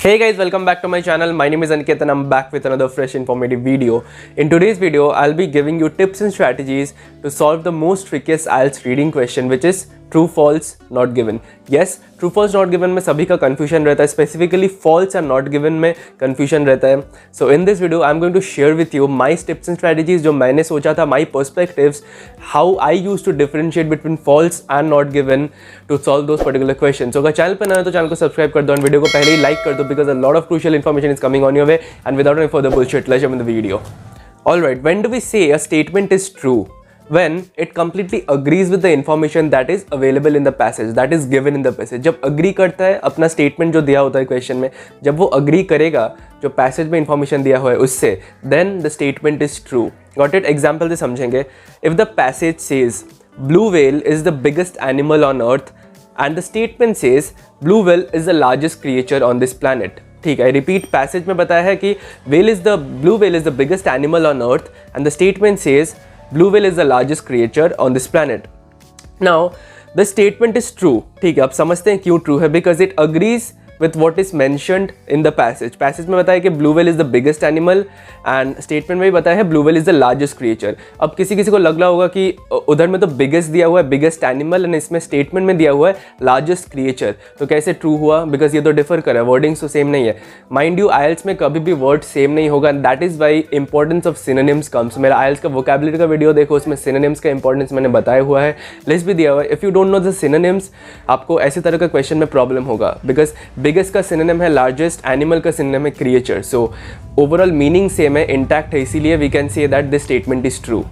Hey guys, welcome back to my channel. My name is Aniket and I'm back with another fresh informative video. In today's video, I'll be giving you tips and strategies to solve the most trickiest IELTS reading question, which is true, false, not given. Yes, true, false, not given में सभी का confusion रहता है, specifically false and not given में confusion रहता है. So in this video, I'm going to share with you my tips and strategies जो मैंने सोचा था, my perspectives, how I used to differentiate between false and not given to solve those particular questions. So अगर channel पर नया है तो channel को सब्सक्राइब कर दो और वीडियो को पहले ही लाइक कर दो because a lot of crucial information is coming on your way. And without any further bullshit, let's jump in the video. Alright, when do we say a statement is true? When it completely agrees with the information that is available in the passage, that is given in the passage. जब agree करता है अपना statement जो दिया होता है question में, जब वो agree करेगा जो passage में information दिया हुआ है उससे, then the statement is true. Got it? Example से समझेंगे. If the passage says blue whale is the biggest animal on earth and the statement says blue whale is the largest creature on this planet. ठीक है, repeat passage में बताया है कि blue whale is the biggest animal on earth and the statement says blue whale is the largest creature on this planet. Now, the statement is true. ठीक है, अब समझते हैं क्यों true है, because it agrees with what is mentioned in the passage. Passage में बताया कि blue whale is the biggest animal and statement में भी बताया है blue whale is the largest creature. अब किसी को लग रहा होगा कि उधर में तो biggest दिया हुआ है biggest animal and इसमें statement में दिया हुआ है largest creature. तो कैसे true हुआ? Because ये तो differ कर रहा है, wordings तो same नहीं है. Mind you, IELTS में कभी भी word same नहीं होगा and that is why importance of synonyms comes. मेरा IELTS का vocabulary का video देखो, उसमें synonyms का importance मैंने बताया हुआ है, list भी दिया हुआ है. If you don't know the synonyms, आपको ऐसे तरह का question में problem होगा because बिगेस्ट का सिनोनिम है लार्जेस्ट, एनिमल का सिनोनिम है creature. So overall meaning same है, इंटैक्ट है, इसीलिए we can say that this statement is true.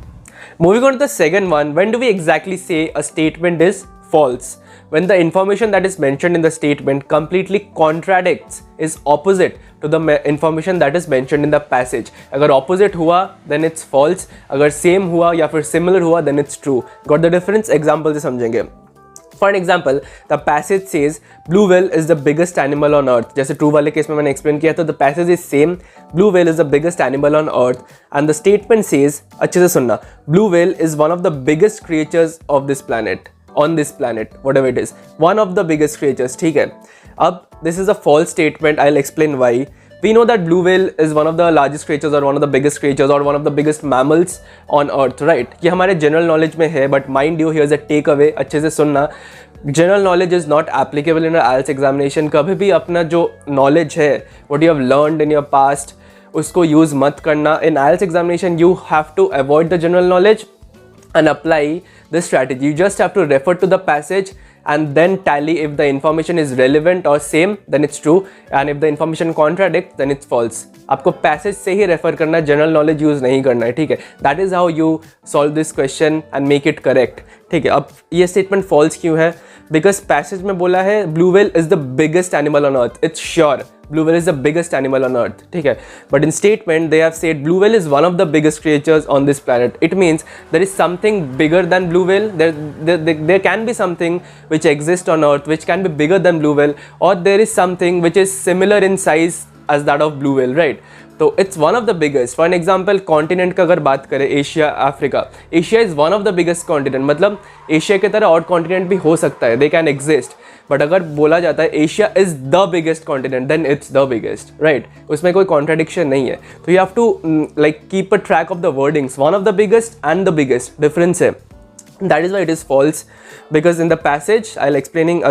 Moving on to the second one, when do we exactly say a statement is false? When the information that is mentioned in the statement completely contradicts, is opposite to the information that is mentioned in the passage. अगर opposite हुआ then it's false, अगर same हुआ या फिर similar हुआ then it's true. Got the difference? Example से समझेंगे. For an example, the passage says blue whale is the biggest animal on earth. जैसे true वाले केस में मैंने explain किया था, the passage is same, blue whale is the biggest animal on earth and the statement says, अच्छे से सुनना, blue whale is one of the biggest creatures of this planet, on this planet, whatever it is, one of the biggest creatures. ठीक है, अब this is a false statement. I'll explain why. We know that blue whale is one of the largest creatures or one of the biggest creatures or one of the biggest mammals on earth, right? ये हमारे general knowledge में है, but mind you, here's a takeaway. अच्छे से सुनना. General knowledge is not applicable in an IELTS examination. कभी भी अपना जो knowledge है, what you have learned in your past, उसको use मत करना. In IELTS examination, you have to avoid the general knowledge and apply this strategy. You just have to refer to the passage and then tally. If the information is relevant or same, then it's true, and if the information contradicts, then it's false. आपको passage से ही refer करना है, general knowledge use नहीं करना है, ठीक है? That is how you solve this question and make it correct. ठीक है, अब ये statement false क्यों है? Because passage में बोला है blue whale is the biggest animal on earth. It's sure blue whale is the biggest animal on earth, ठीक है? But in statement they have said blue whale is one of the biggest creatures on this planet. It means there is something bigger than blue whale. There can be something which exists on earth which can be bigger than blue whale, or there is something which is similar in size as that of blue whale, right? तो it's one of the biggest. For an example, continent का अगर बात करें, Asia, Africa, Asia is one of the biggest continent. मतलब Asia की तरह और continent भी हो सकता है, they can exist. बट अगर बोला जाता है Asia is the biggest continent, then it's the biggest, right? उसमें कोई contradiction नहीं है. तो you have to like keep a track of the wordings. One of the biggest and the biggest difference है. That is why it is false, because in the passage I'm explaining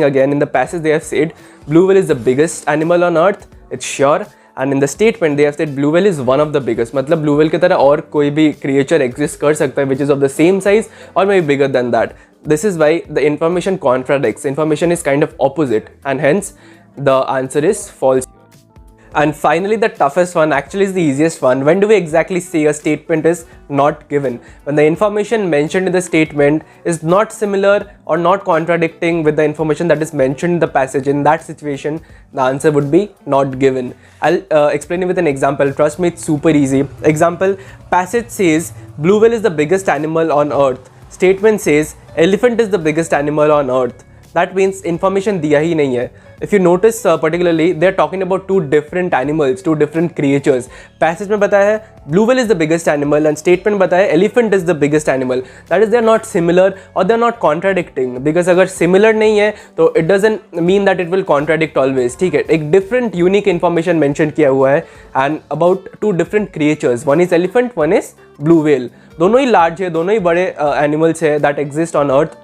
again. In the passage they have said blue whale is the biggest animal on earth. It's sure. And in the statement they have said blue whale is one of the biggest. मतलब blue whale की तरह और कोई भी creature exist कर सकता है which is of the same size or maybe bigger than that. This is why the information contradicts. Information is kind of opposite and hence the answer is false. And finally, the toughest one, actually is the easiest one. When do we exactly say a statement is not given? When the information mentioned in the statement is not similar or not contradicting with the information that is mentioned in the passage. In that situation, the answer would be not given. I'll explain it with an example. Trust me, it's super easy. Example, passage says blue whale is the biggest animal on earth. Statement says elephant is the biggest animal on earth. That means information दिया ही नहीं है. If you notice particularly, they are talking about two different animals, two different creatures. Passage में बताया है blue whale is the biggest animal and statement बताया है elephant is the biggest animal. That is, they are not similar or they are not contradicting. Because अगर similar नहीं है तो it doesn't mean that it will contradict always. ठीक है, एक different unique information mention किया हुआ है and about two different creatures. One is elephant, one is blue whale. दोनों ही large है, दोनों ही बड़े animals है that exist on earth.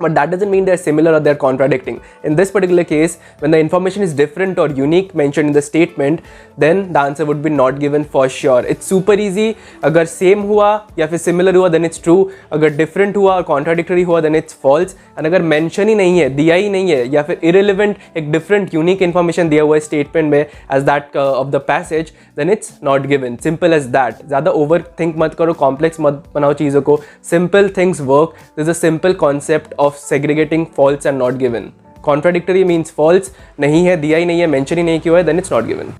But that doesn't mean they're similar or they're contradicting. In this particular case, when the information is different or unique mentioned in the statement, then the answer would be not given for sure. It's super easy. अगर same हुआ या फिर similar हुआ then it's true. अगर different हुआ और contradictory हुआ then it's false. And अगर mention ही नहीं है, दिया ही नहीं है या फिर irrelevant एक different unique information दिया हुआ है statement में as that of the passage, then it's not given. Simple as that. ज़्यादा overthink मत करो, complex मत बनाओ चीज़ों को. Simple things work. This is a simple concept of segregating false and not given. Contradictory means false, नहीं है, दिया ही नहीं है, mention ही नहीं किया है, then it's not given.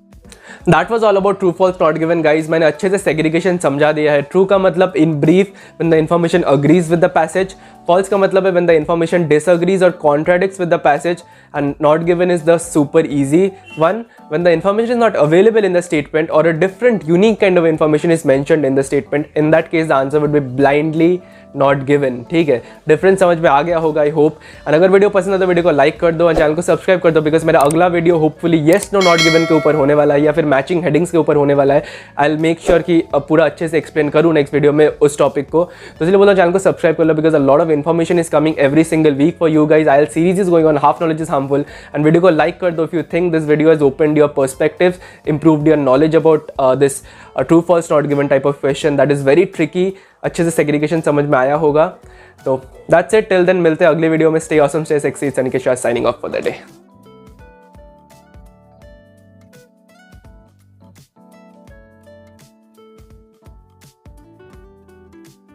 That was all about true, false, not given, guys. मैंने अच्छे से segregation समझा दिया है. True का मतलब in brief when the information agrees with the passage. False का मतलब है when the information disagrees or contradicts with the passage. And not given is the super easy one when the information is not available in the statement or a different unique kind of information is mentioned in the statement. In that case the answer would be blindly not given. ठीक है, difference समझ में आ गया होगा I hope. And अगर video पसंद है तो वीडियो को लाइक कर दो और चैनल को सब्सक्राइब कर दो बिकॉज मेरा अगला video hopefully yes no not given के ऊपर होने वाला है या फिर मैचिंग हेडिंग्स के ऊपर होने वाला है. आई विल मेक श्योर कि पूरा अच्छे से एक्सप्लेन करूँ नेक्स्ट वीडियो में उस टॉपिक को. तो इसलिए बोलता हूँ चैनल को सब्सक्राइब कर लो because a lot of information is coming every single week for you guys. IELTS series is going on, half knowledge is harmful. And video को लाइक कर दो if you think this video has opened your perspectives, improved your knowledge about this true false not given type of question that is very tricky. अच्छे से segregation समझ में आया होगा. तो that's it, till then मिलते हैं अगले वीडियो में. Stay awesome, stay sexy. It's Aniket Shah signing off for the day.